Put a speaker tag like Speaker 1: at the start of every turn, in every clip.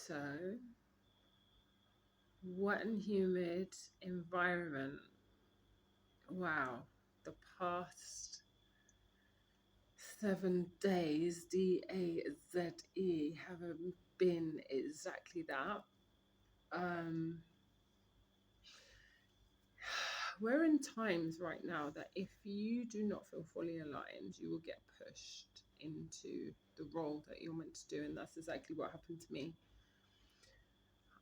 Speaker 1: So, wet and humid environment. Wow, the past 7 days, DAZE, haven't been exactly that. Um, we're in times right now that if you do not feel fully aligned, you will get pushed into the role that you're meant to do, and that's exactly what happened to me.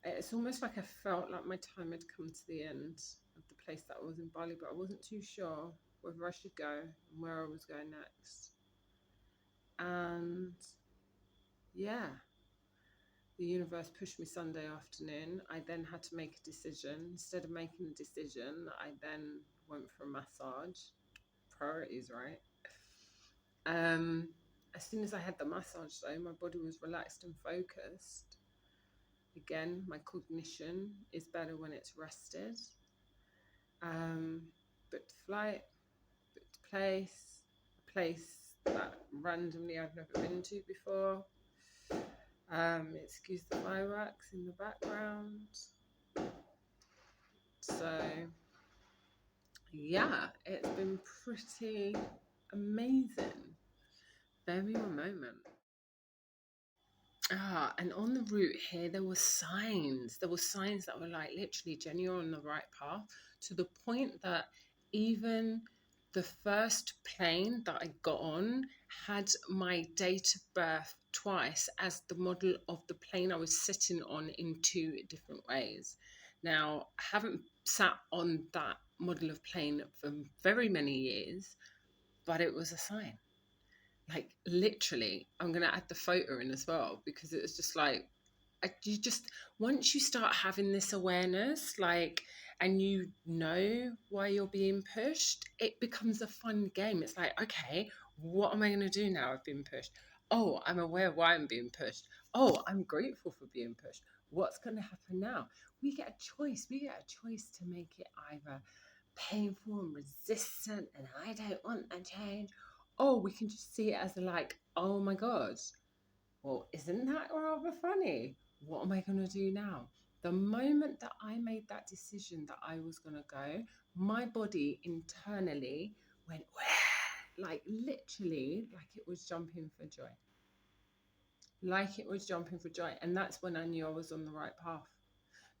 Speaker 1: It's almost like I felt like my time had come to the end of the place that I was in Bali, but I wasn't too sure whether I should go and where I was going next. And yeah, the universe pushed me Sunday afternoon. I then had to make a decision. Instead of making a decision, I then went for a massage. Priorities, right? Um, as soon as I had the massage, though, my body was relaxed and focused. Again, my cognition is better when it's rested. Booked flight, booked place, a place that randomly I've never been to before. Excuse the fireworks in the background. So, yeah, it's been pretty amazing. Bear me one moment. And on the route here, there were signs. There were signs that were like, literally, Jennie, you're on the right path, to the point that even the first plane that I got on had my date of birth twice as the model of the plane I was sitting on in two different ways. Now, I haven't sat on that model of plane for very many years, but it was a sign. Like, literally, I'm going to add the photo in as well, because it was just like, you just, once you start having this awareness, like, and you know why you're being pushed, it becomes a fun game. It's like, okay, what am I going to do now? I've been pushed. Oh, I'm aware why I'm being pushed. Oh, I'm grateful for being pushed. What's going to happen now? We get a choice. We get a choice to make it either painful and resistant and I don't want a change. Oh, we can just see it as like, oh my God, well, isn't that rather funny? What am I going to do now? The moment that I made that decision that I was going to go, my body internally went, like, literally, like it was jumping for joy. Like it was jumping for joy. And that's when I knew I was on the right path.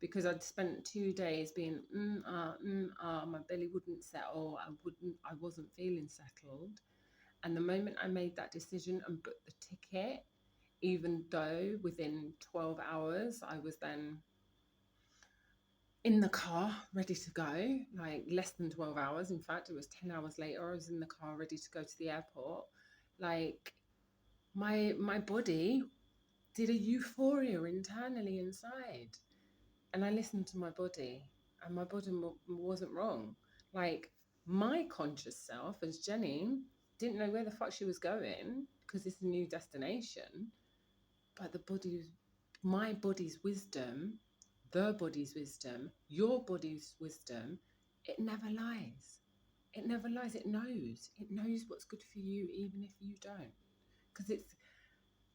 Speaker 1: Because I'd spent 2 days being, my belly wouldn't settle. I wasn't feeling settled. And the moment I made that decision and booked the ticket, even though within 12 hours I was then in the car ready to go, like less than 12 hours. In fact, it was 10 hours later, I was in the car ready to go to the airport. Like, my body did a euphoria internally inside. And I listened to my body, and my body wasn't wrong. Like, my conscious self as Jennie didn't know where the fuck she was going because it's a new destination. But my body's wisdom, the body's wisdom, your body's wisdom, it never lies. It never lies. It knows. It knows what's good for you, even if you don't. Because it's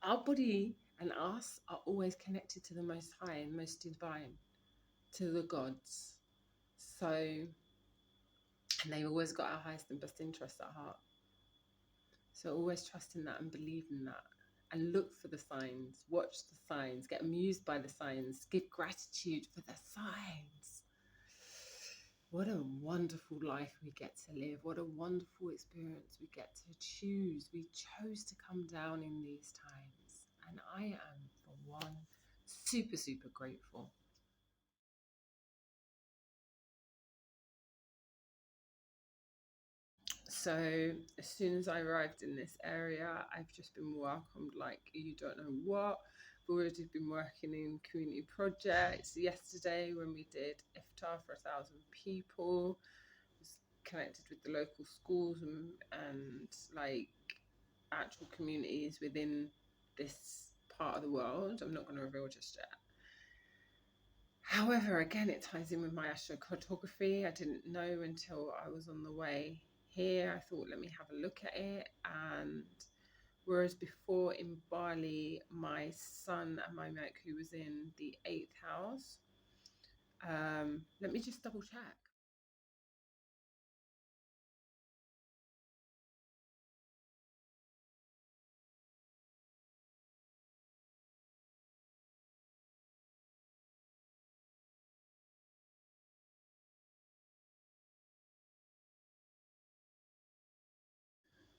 Speaker 1: our body and us are always connected to the Most High and Most Divine, to the gods. So, and they've always got our highest and best interests at heart. So always trust in that and believe in that. And look for the signs, watch the signs, get amused by the signs, give gratitude for the signs. What a wonderful life we get to live. What a wonderful experience we get to choose. We chose to come down in these times. And I am, for one, super, super grateful. So as soon as I arrived in this area, I've just been welcomed like you don't know what. We've already been working in community projects. Yesterday, when we did iftar for 1,000 people, was connected with the local schools and like actual communities within this part of the world. I'm not going to reveal just yet. However, again, it ties in with my astrocartography. I didn't know until I was on the way here. I thought, let me have a look at it. And Whereas before in Bali, my sun and my Mercury was in the eighth house. Let me just double check.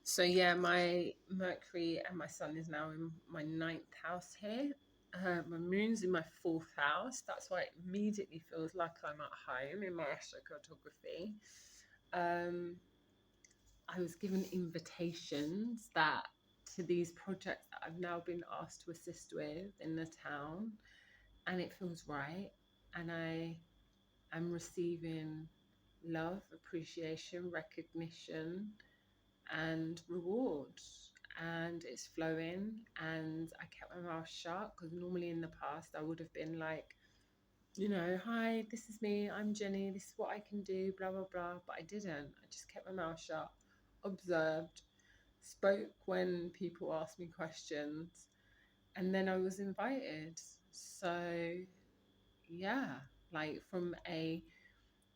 Speaker 1: So yeah, my Mercury and my Sun is now in my ninth house here. My moon's in my fourth house. That's why it immediately feels like I'm at home in my astrocartography. Um, I was given invitations that to these projects that I've now been asked to assist with in the town, and it feels right. And I am receiving love, appreciation, recognition, and reward, and it's flowing, and I kept my mouth shut because normally in the past I would have been like, hi, this is me, I'm Jenny, this is what I can do, blah blah blah, but I didn't. I just kept my mouth shut, observed, spoke when people asked me questions, and then I was invited. So yeah, like from a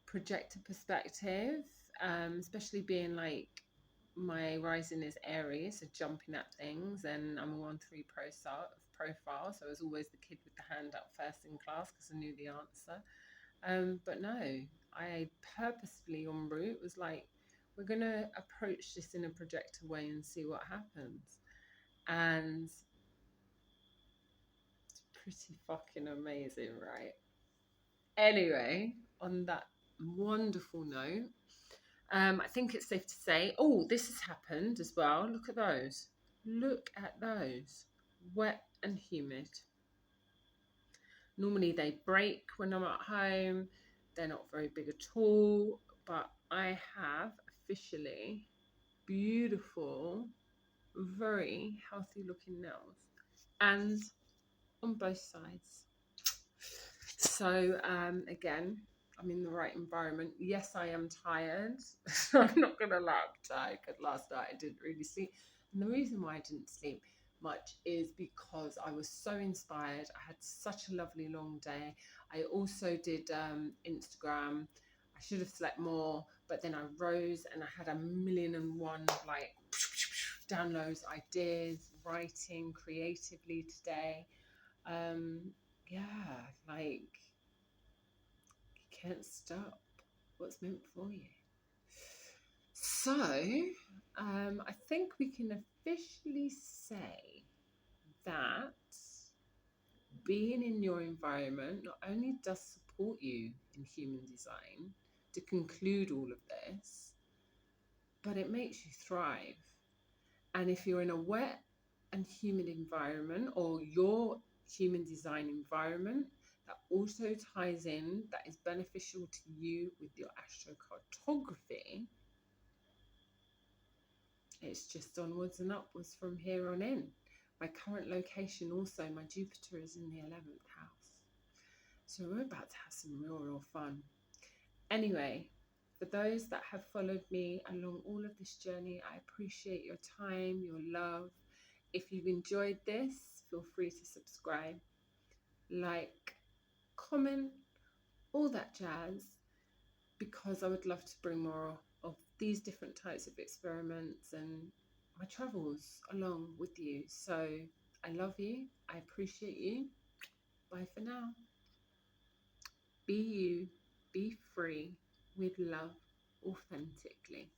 Speaker 1: projector perspective, especially being like my rising is Aries, so jumping at things, and I'm a 1-3 profile, so I was always the kid with the hand up first in class because I knew the answer. But no, I purposefully en route was like, we're gonna approach this in a projector way and see what happens, and it's pretty fucking amazing, right? Anyway, on that wonderful note, I think it's safe to say, oh, this has happened as well. Look at those. Look at those. Wet and humid. Normally they break when I'm at home. They're not very big at all. But I have officially beautiful, very healthy looking nails. And on both sides. So again, I'm in the right environment. Yes, I am tired. I'm not gonna lie, I'm tired because last night I didn't really sleep. And the reason why I didn't sleep much is because I was so inspired. I had such a lovely long day. I also did Instagram. I should have slept more, but then I rose and I had a million and one like downloads, ideas, writing creatively today. Um, yeah, like you can't stop what's meant for you. So, I think we can officially say that being in your environment not only does support you in human design to conclude all of this, but it makes you thrive. And if you're in a wet and humid environment, or your human design environment, that also ties in, that is beneficial to you with your astrocartography, it's just onwards and upwards from here on in. My current location also, my Jupiter is in the 11th house. So we're about to have some real fun. Anyway, for those that have followed me along all of this journey, I appreciate your time, your love. If you've enjoyed this, feel free to subscribe, like, comment, all that jazz, because I would love to bring more of these different types of experiments and my travels along with you. So I love you. I appreciate you. Bye for now. Be you, be free with love authentically.